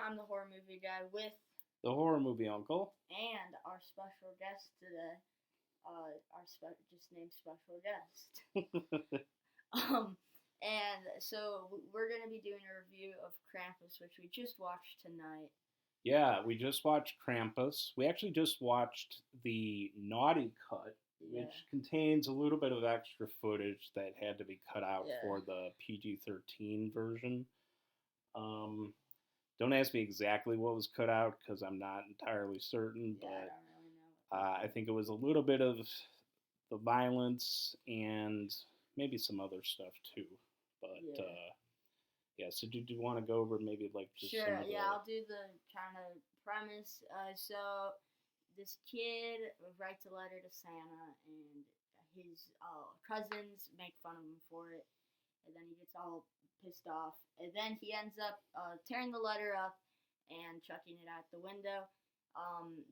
I'm the horror movie guy with the horror movie uncle. and our special guest today. Just named special guest. Um, and so we're gonna be doing a review of Krampus, which we just watched tonight. Yeah, we just watched Krampus. We actually just watched the naughty cut, Yeah. which contains a little bit of extra footage that had to be cut out Yeah. for the PG-13 version. Don't ask me exactly what was cut out because I'm not entirely certain, Yeah, I but don't really know. I think it was a little bit of the violence and maybe some other stuff too. But yeah, so do you want to go over maybe like just Sure, some of the... I'll do the kind of premise. So this kid writes a letter to Santa, and his cousins make fun of him for it, and then he gets all pissed off, and then he ends up tearing the letter up and chucking it out the window.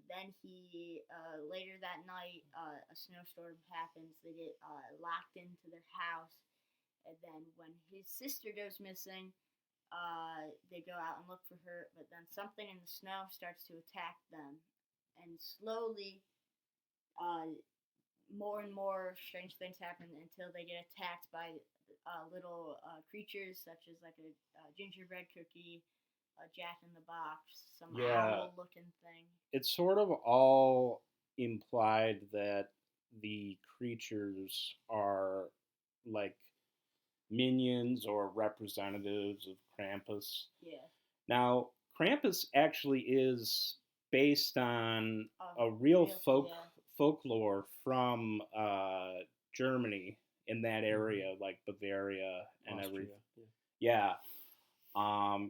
Then he later that night, a snowstorm happens. They get locked into their house, and then when his sister goes missing, they go out and look for her. But then something in the snow starts to attack them, and slowly, more and more strange things happen until they get attacked by little creatures such as like a gingerbread cookie, a Jack in the Box, some owl-looking thing. It's sort of all implied that the creatures are like minions or representatives of Krampus. Yeah. Now, Krampus actually is based on a real folklore from Germany in that area, like Bavaria and everything. Yeah.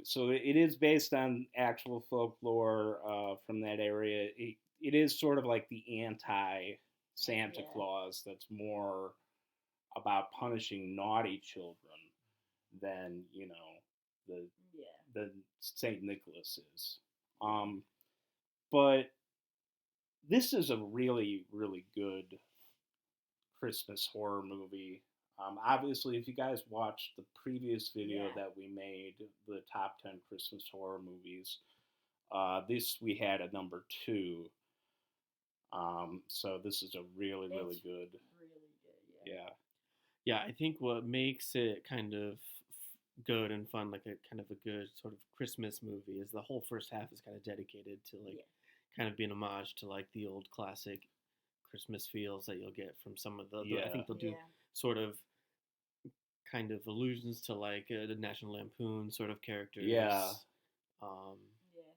So it is based on actual folklore from that area. It is sort of like the anti-Santa Claus that's more about punishing naughty children than, the Saint Nicholas is. But this is a really, really good Christmas horror movie. Obviously, if you guys watched the previous video that we made, the top 10 Christmas horror movies, this we had at number 2. So this is a really, really good. Really good, yeah. Yeah, I think what makes it kind of good and fun, like a kind of a good sort of Christmas movie, is the whole first half is kind of dedicated to kind of being homage to like the old classic Christmas feels that you'll get from some of the I think they'll do sort of kind of allusions to like the National Lampoon sort of characters.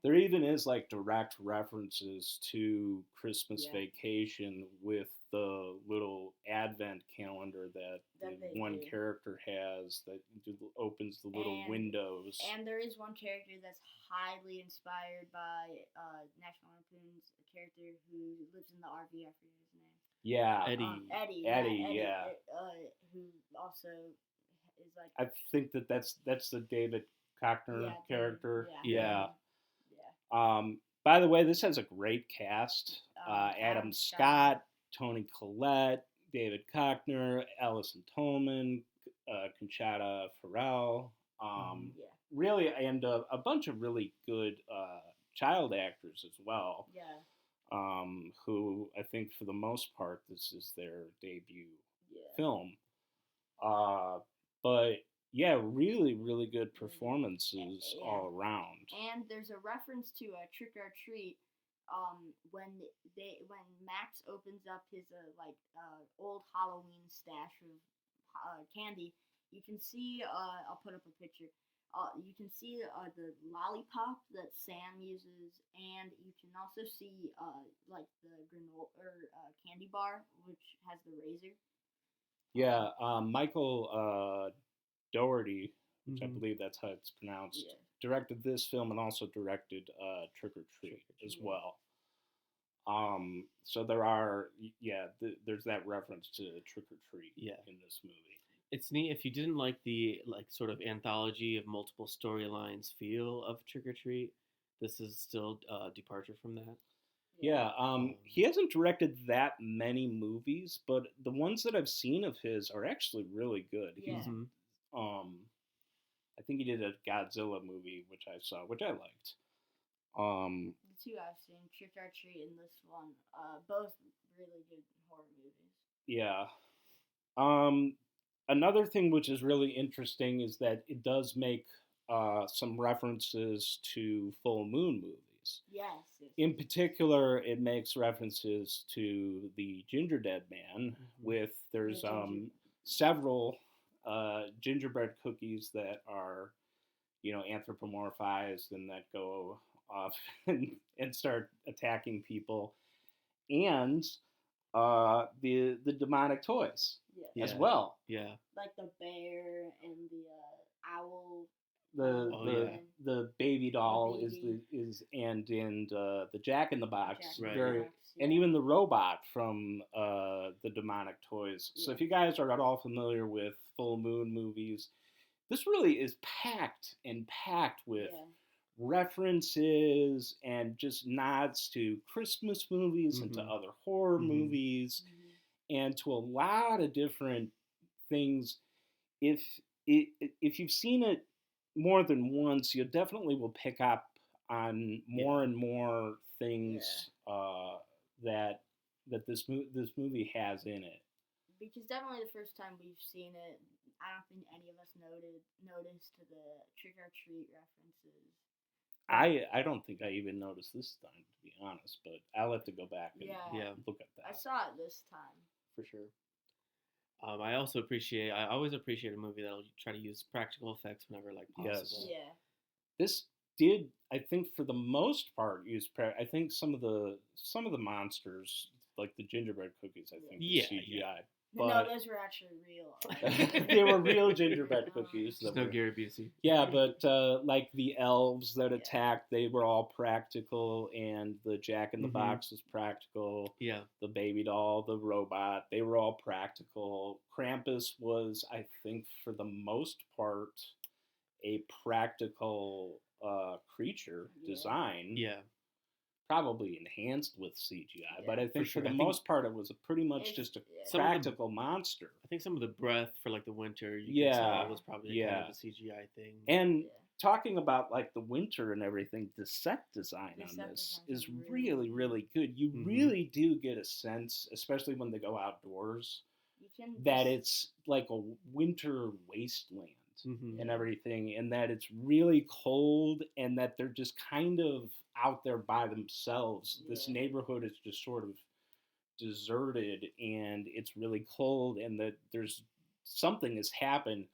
There even is like direct references to Christmas Vacation with the little advent calendar that the one character has that opens the little windows. And there is one character that's highly inspired by National Lampoon's character who lives in the RV. I forget his name. Yeah, Eddie. Who also is like. I think that's the David Koechner character. By the way, this has a great cast. Adam Scott, Toni Collette, David Koechner, Alison Tolman, Conchata Ferrell. Really, and a bunch of really good child actors as well. Who I think for the most part this is their debut film. But yeah, really, really good performances all around. And there's a reference to a Trick or Treat when Max opens up his old Halloween stash of candy. You can see I'll put up a picture. You can see the lollipop that Sam uses, and you can also see like the granola or candy bar, which has the razor. Yeah, Michael Dougherty, which I believe that's how it's pronounced, directed this film and also directed Trick or Treat as well. So there are, there's that reference to Trick or Treat in this movie. It's neat if you didn't like the sort of anthology of multiple storylines feel of Trick or Treat. This is still a departure from that. Yeah, he hasn't directed that many movies, but the ones that I've seen of his are actually really good. He's, I think he did a Godzilla movie, which I saw, which I liked. The two I've seen, Trick or Treat and this one, both really good horror movies. Yeah. Another thing which is really interesting is that it does make some references to full moon movies. Yes. In particular, it makes references to the Ginger Dead Man. With there's several gingerbread cookies that are, anthropomorphized and that go off and start attacking people, and the demonic toys as well. Yeah. Like the bear and the owl. The baby doll and the Jack in the Box, and even the robot from the demonic toys. So if you guys are at all familiar with full moon movies, this really is packed with references and just nods to Christmas movies and to other horror movies and to a lot of different things. If you've seen it more than once, you definitely will pick up on more and more things that this movie has in it. Because definitely the first time we've seen it, I don't think any of us noticed the Trick or Treat references. I don't think I even noticed this time, to be honest, but I'll have to go back and look at that. I saw it this time. For sure. I always appreciate a movie that'll try to use practical effects whenever possible. Yes. Yeah. This did, I think, for the most part, use I think some of the monsters, like the gingerbread cookies, I think, were CGI. Yeah. But no, those were actually real. They were real gingerbread cookies. There's no Gary Busey. Yeah, but like the elves that attacked, they were all practical, and the Jack in the Box was practical. Yeah. The baby doll, the robot, they were all practical. Krampus was, I think, for the most part, a practical creature design. Yeah. Probably enhanced with CGI, but I think for the most part it was pretty much just a practical monster. I think some of the breath for the winter, you could tell was probably kind of a CGI thing. And talking about the winter and everything, the set design on this is really, really good. You really do get a sense, especially when they go outdoors, that it's like a winter wasteland. And everything, and that it's really cold, and that they're just kind of out there by themselves. This neighborhood is just sort of deserted, and it's really cold, and that there's something has happened.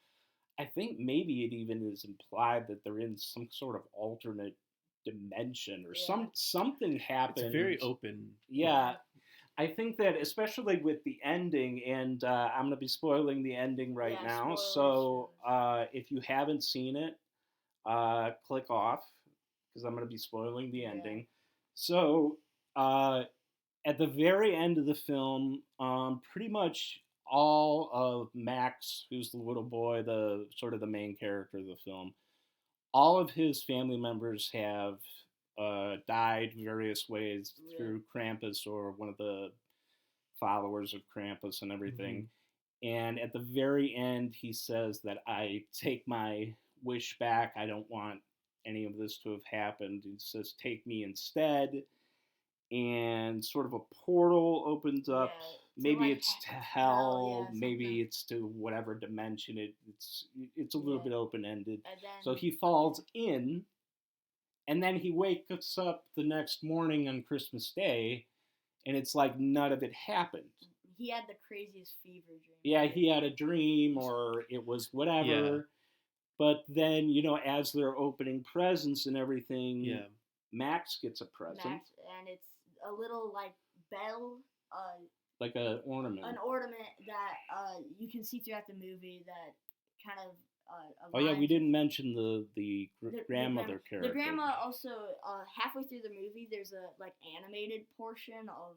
I think maybe it even is implied that they're in some sort of alternate dimension or something happened. It's very open. Yeah. I think that especially with the ending, and I'm going to be spoiling the ending right now, so if you haven't seen it, click off, because I'm going to be spoiling the ending. So at the very end of the film, pretty much all of Max, who's the little boy, the sort of the main character of the film, all of his family members have died various ways through Krampus or one of the followers of Krampus and everything. And at the very end, he says that I take my wish back. I don't want any of this to have happened. He says, take me instead. And sort of a portal opens up. Maybe it's to hell. Maybe it's to whatever dimension. It's a little bit open-ended. So he falls in. And then he wakes up the next morning on Christmas Day, and it's like none of it happened. He had the craziest fever dream. Yeah, he had a dream, or it was whatever. Yeah. But then, as they're opening presents and everything, Max gets a present. And it's a little, bell. Like an ornament. An ornament that you can see throughout the movie that kind of... we didn't mention the grandmother character. The grandma also, halfway through the movie, there's a animated portion of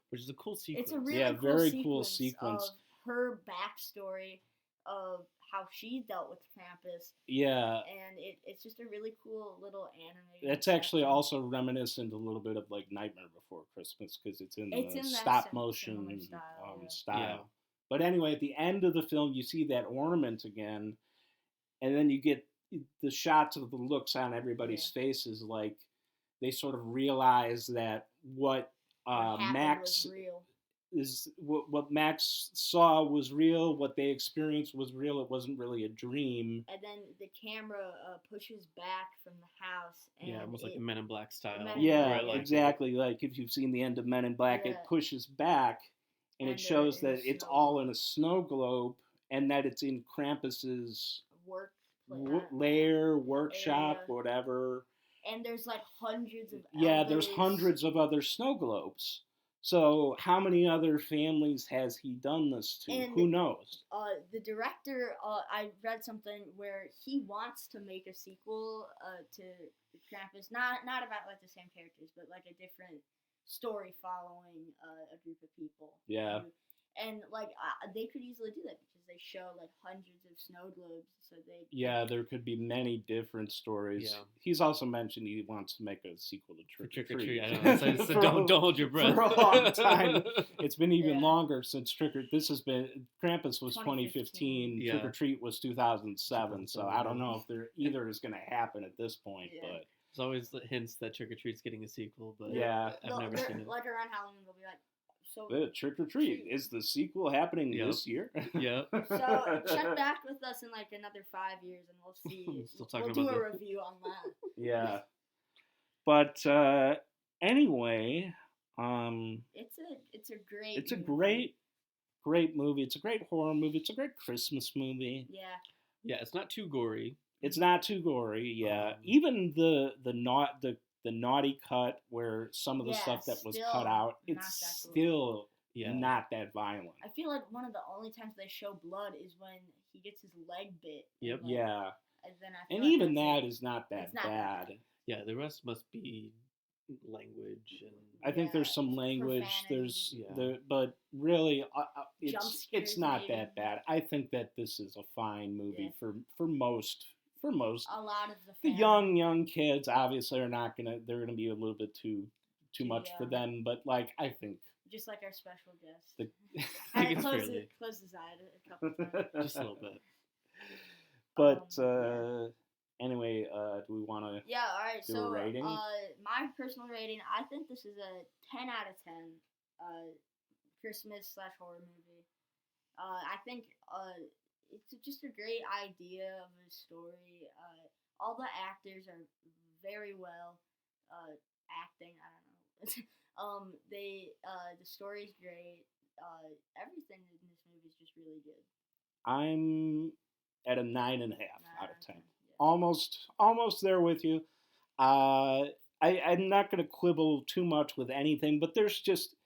which is a cool sequence. It's a really cool sequence of her backstory of how she dealt with Krampus. Yeah. And it's just a really cool little animated. It's actually also reminiscent a little bit of Nightmare Before Christmas, because it's in the stop motion style. Yeah. But anyway, at the end of the film, you see that ornament again. And then you get the shots of the looks on everybody's faces, they sort of realize that what Max was real. is what Max saw was real. What they experienced was real. It wasn't really a dream. And then the camera pushes back from the house. And almost like the Men in Black style. Exactly. Like if you've seen the end of Men in Black, it pushes back, and it shows that it's all in a snow globe, and that it's in Krampus's workshop, whatever. And there's like hundreds of there's hundreds of other snow globes. So how many other families has he done this to? And who knows? The director, I read something where he wants to make a sequel to Krampus, not about like the same characters, but like a different story following a group of people. Yeah. And like they could easily do that because they show like hundreds of snow globes, so they. Yeah, there could be many different stories. Yeah. He's also mentioned he wants to make a sequel to Trick or Treat. I know. So don't hold your breath. For a long time, it's been even longer since This has been Krampus was 2015. Yeah. Trick or Treat was 2007. So I don't know if either is going to happen at this point, but. There's always hints that Trick or Treat's getting a sequel, but I've never seen it. Like around Halloween, they'll be like. So Trick or Treat. Is the sequel happening this year? Yeah. So check back with us in like another 5 years, and we'll see. We'll do a review on that. Yeah. But anyway, it's a great. It's a great movie. It's a great horror movie. It's a great Christmas movie. Yeah. Yeah, it's not too gory. It's not too gory. Yeah. Even the naughty cut where some of the stuff that was cut out, it's still not that violent. I feel like one of the only times they show blood is when he gets his leg bit. Yep. Yeah. And like even that is not that bad. Yeah, the rest must be language. And I think there's some language. But really, it's not that bad. I think that this is a fine movie for most. A lot of the young kids obviously they're gonna be a little bit too much for them, but like I think just like our special guest. I think it's close his eye a couple times. Just a little bit. But anyway, do we want to all right, do a rating? My personal rating, I think this is a 10 out of 10 Christmas/horror movie. I think it's just a great idea of a story. All the actors are very well acting. I don't know. The story's great. Everything in this movie is just really good. I'm at a 9.5 out of 10. Yeah. Almost there with you. I'm not going to quibble too much with anything, but there's just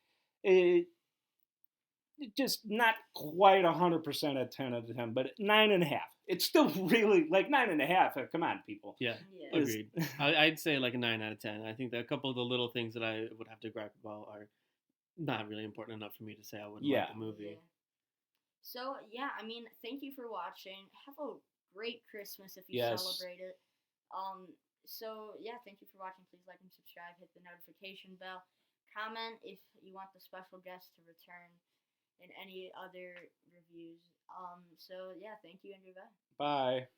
not quite 100% at 10 out of 10, but 9.5. It's still really like 9.5. Come on, people. Yeah. Agreed. I'd say like a 9 out of 10. I think that a couple of the little things that I would have to gripe about are not really important enough for me to say I wouldn't like the movie. Yeah. So I mean, thank you for watching. Have a great Christmas if you celebrate it. Thank you for watching. Please like and subscribe. Hit the notification bell. Comment if you want the special guest to return in any other reviews. Thank you and goodbye. Bye.